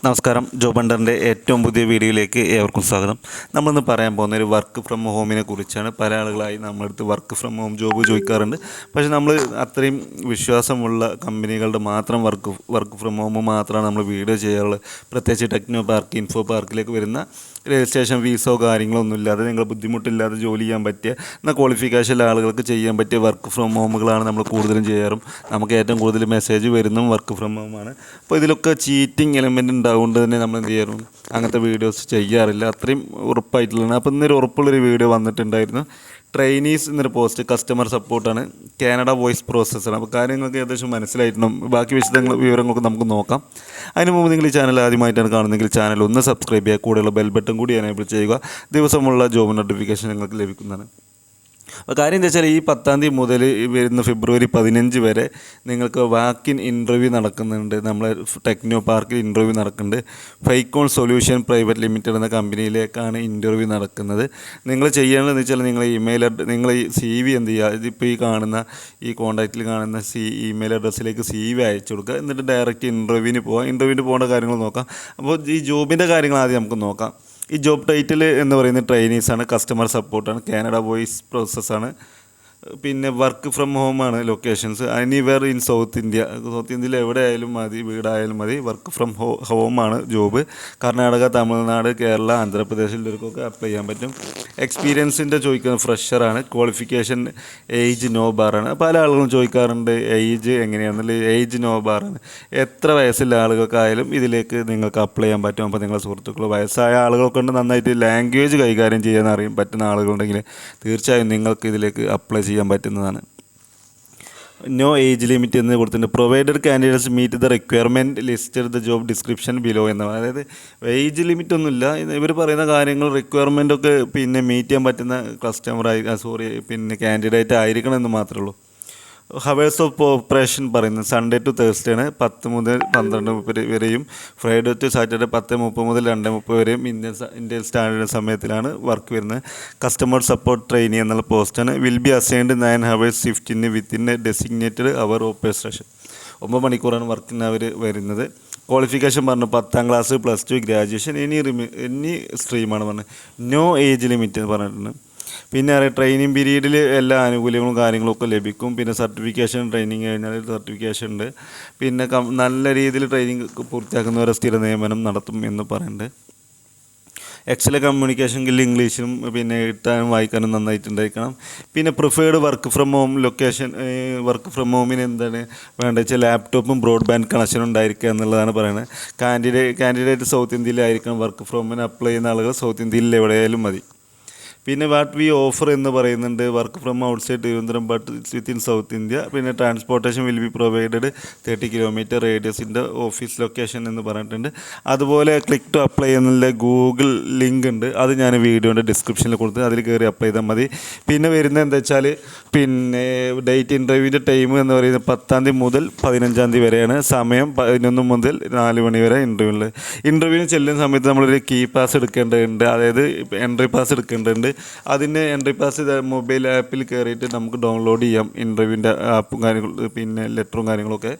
നമസ്കാരം. ജോബ് ഹണ്ടറിൻ്റെ ഏറ്റവും പുതിയ വീഡിയോയിലേക്ക് ഏവർക്കും സ്വാഗതം. നമ്മളിന്ന് പറയാൻ പോകുന്ന ഒരു വർക്ക് ഫ്രം ഹോമിനെ കുറിച്ചാണ്. പല ആളുകളായി നമ്മളടുത്ത് വർക്ക് ഫ്രം ഹോം ജോബ് ചോദിക്കാറുണ്ട്. പക്ഷേ നമ്മൾ അത്രയും വിശ്വാസമുള്ള കമ്പനികളുടെ മാത്രം വർക്ക് ഫ്രം ഹോം മാത്രമാണ് നമ്മൾ വീഡിയോ ചെയ്യാറുള്ളത്. പ്രത്യേകിച്ച് ടെക്നോ പാർക്ക്, ഇൻഫോ പാർക്കിലേക്ക് വരുന്ന രജിസ്ട്രേഷൻ ഫീസോ കാര്യങ്ങളൊന്നും ഇല്ലാതെ നിങ്ങൾ ബുദ്ധിമുട്ടില്ലാതെ ജോലി ചെയ്യാൻ പറ്റിയ എന്നാൽ ക്വാളിഫിക്കേഷനുള്ള ആളുകൾക്ക് ചെയ്യാൻ പറ്റിയ വർക്ക് ഫ്രം ഹോമുകളാണ് നമ്മൾ കൂടുതലും ചെയ്യാറും. നമുക്ക് ഏറ്റവും കൂടുതൽ മെസ്സേജ് വരുന്നതും വർക്ക് ഫ്രം ഹോമാണ്. അപ്പോൾ ഇതിലൊക്കെ ചീറ്റിംഗ് എലമെൻറ്റ് ഉണ്ടാവുകൊണ്ട് തന്നെ നമ്മൾ എന്ത് ചെയ്യാറും അങ്ങനത്തെ വീഡിയോസ് ചെയ്യാറില്ല. അത്രയും ഉറപ്പായിട്ടുള്ളതാണ്. അപ്പോൾ ഇന്നൊരു ഉറപ്പുള്ളൊരു വീഡിയോ വന്നിട്ടുണ്ടായിരുന്നു. ട്രെയിനീസ് എന്നൊരു പോസ്റ്റ്, കസ്റ്റമർ സപ്പോർട്ടാണ്, കാനഡ വോയിസ് പ്രോസസ്സാണ്. അപ്പോൾ കാര്യങ്ങൾക്ക് ഏകദേശം മനസ്സിലായിട്ടുണ്ടാവും. ബാക്കി വിവരങ്ങളൊക്കെ നമുക്ക് നോക്കാം. അതിന് മുമ്പ് നിങ്ങൾ ഈ ചാനൽ ആദ്യമായിട്ടാണ് കാണുന്നതെങ്കിൽ ചാനൽ ഒന്ന് സബ്സ്ക്രൈബ് ചെയ്യുക, കൂടെയുള്ള ബെൽ ബട്ടൺ കൂടി എനേബിൾ ചെയ്യുക. ദിവസമുള്ള ജോബ് നോട്ടിഫിക്കേഷൻ നിങ്ങൾക്ക് ലഭിക്കുന്നതാണ്. അപ്പോൾ കാര്യം എന്താ വെച്ചാൽ ഈ 10-ാം തീയതി മുതൽ വരുന്ന ഫെബ്രുവരി 15 വരെ നിങ്ങൾക്ക് വാക്കിൻ ഇൻ്റർവ്യൂ നടക്കുന്നുണ്ട്. നമ്മളെ ടെക്നോ പാർക്കിൽ ഇൻ്റർവ്യൂ നടക്കുന്നുണ്ട്. ഫൈക്കോൺ സൊല്യൂഷൻ പ്രൈവറ്റ് ലിമിറ്റഡ് എന്ന കമ്പനിയിലേക്കാണ് ഇൻ്റർവ്യൂ നടക്കുന്നത്. നിങ്ങൾ ചെയ്യേണ്ടതെന്ന് വെച്ചാൽ നിങ്ങൾ ഈ CV എന്ത് ചെയ്യുക, ഇതിപ്പോൾ ഈ കാണുന്ന ഈ കോൺടാക്റ്റിൽ കാണുന്ന ഇമെയിൽ അഡ്രസ്സിലേക്ക് CV അയച്ചു കൊടുക്കുക. എന്നിട്ട് ഡയറക്റ്റ് ഇൻ്റർവ്യൂവിന് പോകാം. ഇൻ്റർവ്യൂവിന് പോകേണ്ട കാര്യങ്ങൾ നോക്കാം. അപ്പോൾ ഈ ജോബിൻ്റെ കാര്യങ്ങൾ ആദ്യം നമുക്ക് നോക്കാം. ഈ ജോബ് ടൈറ്റിൽ എന്ന് പറയുന്നത് ട്രെയിനീസാണ്, കസ്റ്റമർ സപ്പോർട്ടാണ്, കാനഡ വോയിസ് പ്രോസസ്സാണ്, പിന്നെ വർക്ക് ഫ്രം ഹോമാണ് ലൊക്കേഷൻസ്. എനിവെയർ ഇൻ സൗത്ത് ഇന്ത്യയിൽ എവിടെ ആയാലും മതി, വീടായാലും മതി. വർക്ക് ഫ്രം ഹോമാണ് ജോബ്. കർണാടക, തമിഴ്നാട്, കേരള, ആന്ധ്രാപ്രദേശിലവർക്കൊക്കെ അപ്ലൈ ചെയ്യാൻ പറ്റും. എക്സ്പീരിയൻസിൻ്റെ ചോദിക്കുന്നത് ഫ്രഷറാണ്. ക്വാളിഫിക്കേഷൻ ഏജ് നോ ബാറാണ്. പല ആളുകളും ചോദിക്കാറുണ്ട് ഏജ് എങ്ങനെയാണെന്നുള്ളത്. ഏജ് നോ ബാറാണ്. എത്ര വയസ്സുള്ള ആളുകൾക്കായാലും ഇതിലേക്ക് നിങ്ങൾക്ക് അപ്ലൈ ചെയ്യാൻ പറ്റും. അപ്പോൾ നിങ്ങളുടെ സുഹൃത്തുക്കൾ വയസ്സായ ആളുകളൊക്കെ ഉണ്ട്, നന്നായിട്ട് ലാംഗ്വേജ് കൈകാര്യം ചെയ്യാൻ പറ്റുന്ന ആളുകളുണ്ടെങ്കിൽ തീർച്ചയായും നിങ്ങൾക്ക് ഇതിലേക്ക് അപ്ലൈ ചെയ്യാൻ പറ്റുന്നതാണ്. നോ ഏജ് ലിമിറ്റ് എന്ന് കൊടുത്തിട്ടുണ്ട്. Provided candidates meet the requirement listed the job description below എന്നാണ്. അതായത് ഏജ് ലിമിറ്റ് ഒന്നുമില്ല. ഇവർ പറയുന്ന കാര്യങ്ങൾ റിക്വയർമെൻറ്റൊക്കെ പിന്നെ മീറ്റ് ചെയ്യാൻ പറ്റുന്ന പിന്നെ കാൻഡിഡേറ്റ് ആയിരിക്കണം എന്ന് മാത്രമേ ഉള്ളൂ. ഹവേഴ്സ് ഓഫ് ഓപ്പറേഷൻ പറയുന്നത് സൺഡേ ടു തേഴ്സ്ഡേ ആണ്, 10 മുതൽ 12 വരെയും. ഫ്രൈഡേ ടു സാറ്റർഡേ 10:30 മുതൽ 2:30 വരെയും ഇന്ത്യൻ സ്റ്റാൻഡേർഡ് സമയത്തിലാണ് വർക്ക് വരുന്നത്. കസ്റ്റമർ സപ്പോർട്ട് ട്രെയിനി എന്നുള്ള പോസ്റ്റാണ്. വിൽ ബി അസൈൻഡ് 9 hours ഷിഫ്റ്റിന് within a designated hour operation. 9 മണിക്കൂറാണ് വർക്കിന് അവർ വരുന്നത്. ക്വാളിഫിക്കേഷൻ പറഞ്ഞു 10ാം ക്ലാസ്, +2, ഗ്രാജുവേഷൻ, എനി സ്ട്രീമാണ് പറഞ്ഞത്. നോ ഏജ് ലിമിറ്റ് പറഞ്ഞിട്ടുണ്ട്. പിന്നെ ട്രെയിനിങ് പീരീഡിൽ എല്ലാ ആനുകൂല്യങ്ങളും കാര്യങ്ങളൊക്കെ ലഭിക്കും. പിന്നെ സർട്ടിഫിക്കേഷൻ, ട്രെയിനിങ് കഴിഞ്ഞാൽ സർട്ടിഫിക്കേഷൻ ഉണ്ട്. പിന്നെ നല്ല രീതിയിൽ ട്രെയിനിങ് പൂർത്തിയാക്കുന്നവരെ സ്ഥിര നിയമനം നടത്തും എന്ന് പറയുന്നുണ്ട്. എക്സൽ കമ്മ്യൂണിക്കേഷൻ സ്കിൽ ഇംഗ്ലീഷിലും പിന്നെ എഴുതാനും വായിക്കാനും നന്നായിട്ടുണ്ടായിരിക്കണം. പിന്നെ preferred work from home location, work from ഹോമിന് എന്താണ് വേണ്ടത് വെച്ചാൽ ലാപ്ടോപ്പും ബ്രോഡ്ബാൻഡ് കണക്ഷനും ഉണ്ടായിരിക്കുക എന്നുള്ളതാണ് പറയുന്നത്. കാൻഡിഡേറ്റ് സൗത്ത് ഇന്ത്യയിലായിരിക്കണം. വർക്ക് ഫ്രം ഹോമിന് അപ്ലൈ ചെയ്യുന്ന ആളുകൾ സൗത്ത് ഇന്ത്യയിൽ എവിടെയായാലും മതി. പിന്നെ വാട്ട് വി ഓഫർ എന്ന് പറയുന്നുണ്ട്. Work from outside Thiruvananthapuram but within south India. പിന്നെ transportation will be provided 30 kilometre റേഡിയസിൻ്റെ ഓഫീസ് ലൊക്കേഷൻ എന്ന് പറഞ്ഞിട്ടുണ്ട്. അതുപോലെ ക്ലിക്ക് ടു അപ്ലൈ എന്നുള്ള ഗൂഗിൾ ലിങ്ക് ഉണ്ട്. അത് ഞാൻ വീഡിയോൻ്റെ ഡിസ്ക്രിപ്ഷനിൽ കൊടുത്ത് അതിൽ കയറി അപ്ലൈ ചെയ്താൽ മതി. പിന്നെ വരുന്നത് എന്താ വെച്ചാൽ പിന്നെ ഡേറ്റ് ഇൻ്റർവ്യൂവിൻ്റെ ടൈം എന്ന് പറയുന്നത് 10-ാം തീയതി മുതൽ 15-ാം തീയതി വരെയാണ്. സമയം 11 മുതൽ 4 മണി വരെ ഇൻ്റർവ്യൂവിന് ചെല്ലുന്ന സമയത്ത് നമ്മളൊരു കീ പാസ് എടുക്കേണ്ടതുണ്ട്. അതായത് എൻട്രി പാസ് എടുക്കേണ്ടതുണ്ട്. അതിന് എൻട്രി പാസ് മൊബൈൽ ആപ്പിൽ കയറിയിട്ട് നമുക്ക് ഡൗൺലോഡ് ചെയ്യാം. ഇൻ്റർവ്യൂവിൻ്റെ ആപ്പും കാര്യങ്ങളും പിന്നെ ലെറ്ററും കാര്യങ്ങളൊക്കെ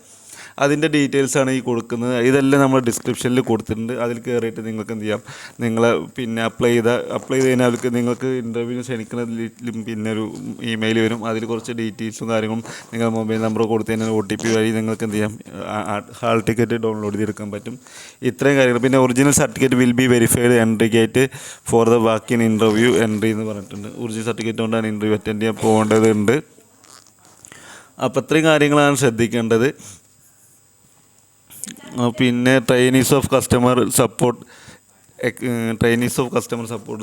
അതിൻ്റെ ഡീറ്റെയിൽസാണ് ഈ കൊടുക്കുന്നത്. ഇതെല്ലാം നമ്മൾ ഡിസ്ക്രിപ്ഷനിൽ കൊടുത്തിട്ടുണ്ട്. അതിൽ കയറിയിട്ട് നിങ്ങൾക്ക് എന്ത് ചെയ്യാം, നിങ്ങൾ പിന്നെ അപ്ലൈ ചെയ്ത് കഴിഞ്ഞാൽ നിങ്ങൾക്ക് ഇൻ്റർവ്യൂവിന് ക്ഷണിക്കുന്ന പിന്നെ ഒരു ഇമെയിൽ വരും. അതിൽ കുറച്ച് ഡീറ്റെയിൽസും കാര്യങ്ങളും നിങ്ങൾ മൊബൈൽ നമ്പർ കൊടുത്തു കഴിഞ്ഞാൽ OTP വഴി നിങ്ങൾക്ക് എന്ത് ചെയ്യാം, ഹാൾ ടിക്കറ്റ് ഡൗൺലോഡ് ചെയ്തെടുക്കാൻ പറ്റും. ഇത്രയും കാര്യങ്ങൾ. പിന്നെ original certificate will be verified entry gate for the walk in interview entry എന്ന് പറഞ്ഞിട്ടുണ്ട്. ഒറിജിനൽ സർട്ടിഫിക്കറ്റ് കൊണ്ടാണ് ഇൻ്റർവ്യൂ അറ്റൻഡ് ചെയ്യാൻ പോകേണ്ടതുണ്ട്. അപ്പോൾ ഇത്രയും കാര്യങ്ങളാണ് ശ്രദ്ധിക്കേണ്ടത്. പിന്നെ ട്രെയിനീസ് ഓഫ് കസ്റ്റമർ സപ്പോർട്ട്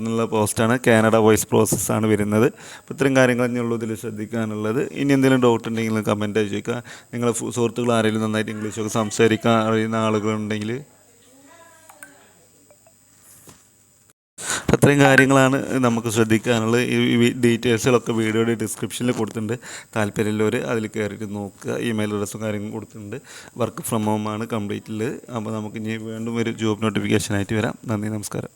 എന്നുള്ള പോസ്റ്റാണ്. കാനഡ വോയിസ് പ്രോസസ്സാണ് വരുന്നത്. അപ്പോൾ ഇത്രയും കാര്യങ്ങൾ തന്നെയുള്ളൂ ഇതിൽ ശ്രദ്ധിക്കാനുള്ളത്. ഇനി എന്തെങ്കിലും ഡൗട്ട് ഉണ്ടെങ്കിൽ കമൻറ്റ് ചോദിക്കുക. നിങ്ങളെ സുഹൃത്തുക്കൾ ആരെങ്കിലും നന്നായിട്ട് ഇംഗ്ലീഷൊക്കെ സംസാരിക്കാൻ അറിയുന്ന ആളുകളുണ്ടെങ്കിൽ. അത്രയും കാര്യങ്ങളാണ് നമുക്ക് ശ്രദ്ധിക്കാനുള്ളത്. ഈ ഡീറ്റെയിൽസുകളൊക്കെ വീഡിയോയുടെ ഡിസ്ക്രിപ്ഷനിൽ കൊടുത്തിട്ടുണ്ട്. താല്പര്യമുള്ളവർ അതിൽ കയറിയിട്ട് നോക്കുക. ഇമെയിൽ അഡ്രസ്സും കാര്യങ്ങളും കൊടുത്തിട്ടുണ്ട്. വർക്ക് ഫ്രം ഹോമാണ് കംപ്ലീറ്റിൽ. അപ്പോൾ നമുക്ക് ഇനി വീണ്ടും ഒരു ജോബ് നോട്ടിഫിക്കേഷനായിട്ട് വരാം. നന്ദി, നമസ്കാരം.